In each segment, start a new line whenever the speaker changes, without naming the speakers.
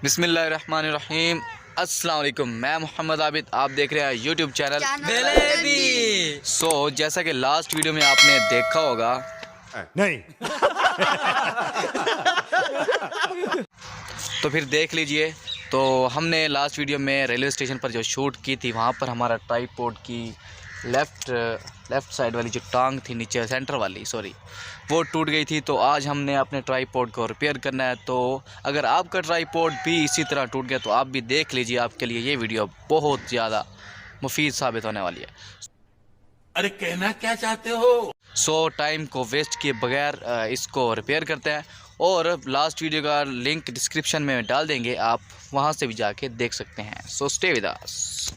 बिस्मिल्लाहिर्रहमानिर्रहीम। अस्सलाम वालेकुम। मैं मोहम्मद आबिद, आप देख रहे हैं यूट्यूब चैनल। जैसा कि लास्ट वीडियो में आपने देखा होगा
नहीं
तो फिर देख लीजिए। तो हमने लास्ट वीडियो में रेलवे स्टेशन पर जो शूट की थी, वहाँ पर हमारा ट्राइपॉड की लेफ़्ट साइड वाली जो टांग थी, नीचे सेंटर वाली वो टूट गई थी। तो आज हमने अपने ट्राइपॉड को रिपेयर करना है। तो अगर आपका ट्राइपॉड भी इसी तरह टूट गया तो आप भी देख लीजिए, आपके लिए ये वीडियो बहुत ज़्यादा मुफीद साबित होने वाली है।
अरे कहना क्या चाहते हो?
टाइम को वेस्ट किए बगैर इसको रिपेयर करते हैं, और लास्ट वीडियो का लिंक डिस्क्रिप्शन में डाल देंगे, आप वहां से भी जाके देख सकते हैं। Stay with us.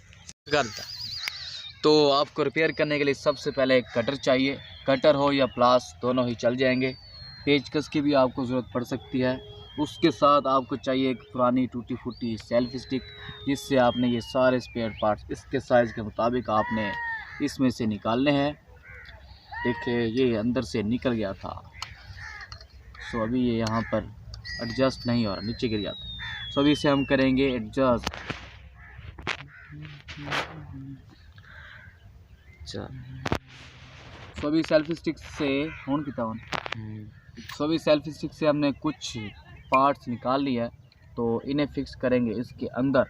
तो आपको रिपेयर करने के लिए सबसे पहले एक कटर चाहिए। कटर हो या प्लास, दोनों ही चल जाएंगे। पेचकस की भी आपको ज़रूरत पड़ सकती है। उसके साथ आपको चाहिए एक पुरानी टूटी फूटी सेल्फ स्टिक, जिससे आपने ये सारे स्पेयर पार्ट्स इसके साइज़ के मुताबिक आपने इसमें से निकालने हैं। देखिए ये अंदर से निकल गया था, अभी ये यहाँ पर एडजस्ट नहीं हो रहा, नीचे गिर जाता है। अभी इसे हम करेंगे एडजस्ट। अभी सेल्फ स्टिक से अभी सेल्फ स्टिक से हमने कुछ पार्ट्स निकाल लिया है, तो इन्हें फिक्स करेंगे इसके अंदर।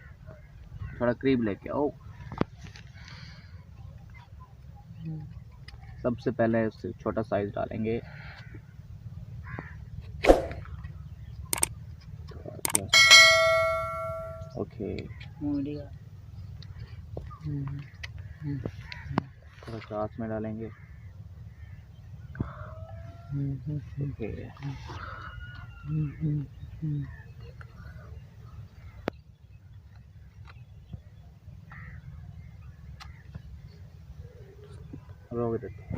थोड़ा करीब लेके आओ। सबसे पहले उससे छोटा साइज डालेंगे। ओके, थोड़ा सा हाथ में डालेंगे। ओके, रोक देते हैं।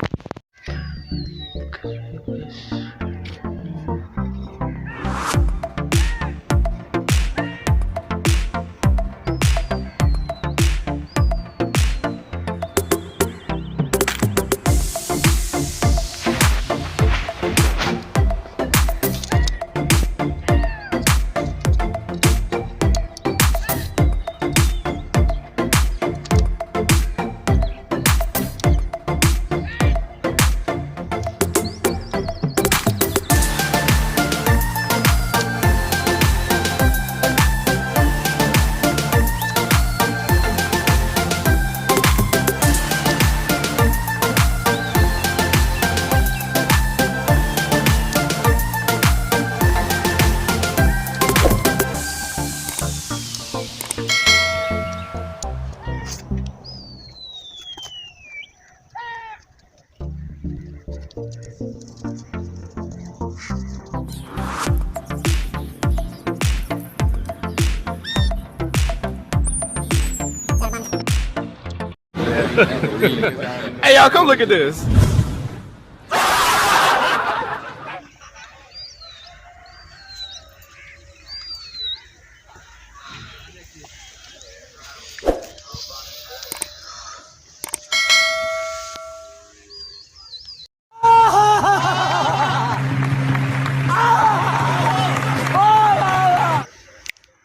Hey y'all, come look at this.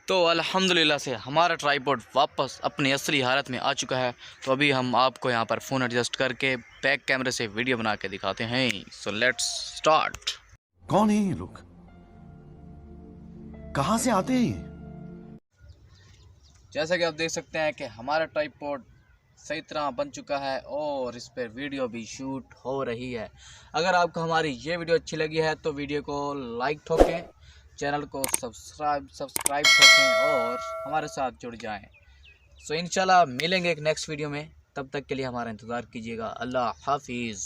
तो अल्हम्दुलिल्लाह से हमारा ट्राइपॉड वापस अपनी असली हालत में आ चुका है। तो अभी हम आपको यहाँ पर फ़ोन एडजस्ट करके बैक कैमरे से वीडियो बना के दिखाते हैं। Let's start.
कौन है ये लोग? कहां से आते हैं?
जैसा कि आप देख सकते हैं कि हमारा ट्राइपॉड सही तरह बन चुका है, और इस पर वीडियो भी शूट हो रही है। अगर आपको हमारी ये वीडियो अच्छी लगी है तो वीडियो को लाइक ठोकें, चैनल को सब्सक्राइब ठोकें और हमारे साथ जुड़ जाएं। इंशाल्लाह मिलेंगे एक नेक्स्ट वीडियो में। तब तक के लिए हमारा इंतज़ार कीजिएगा। अल्लाह हाफिज़।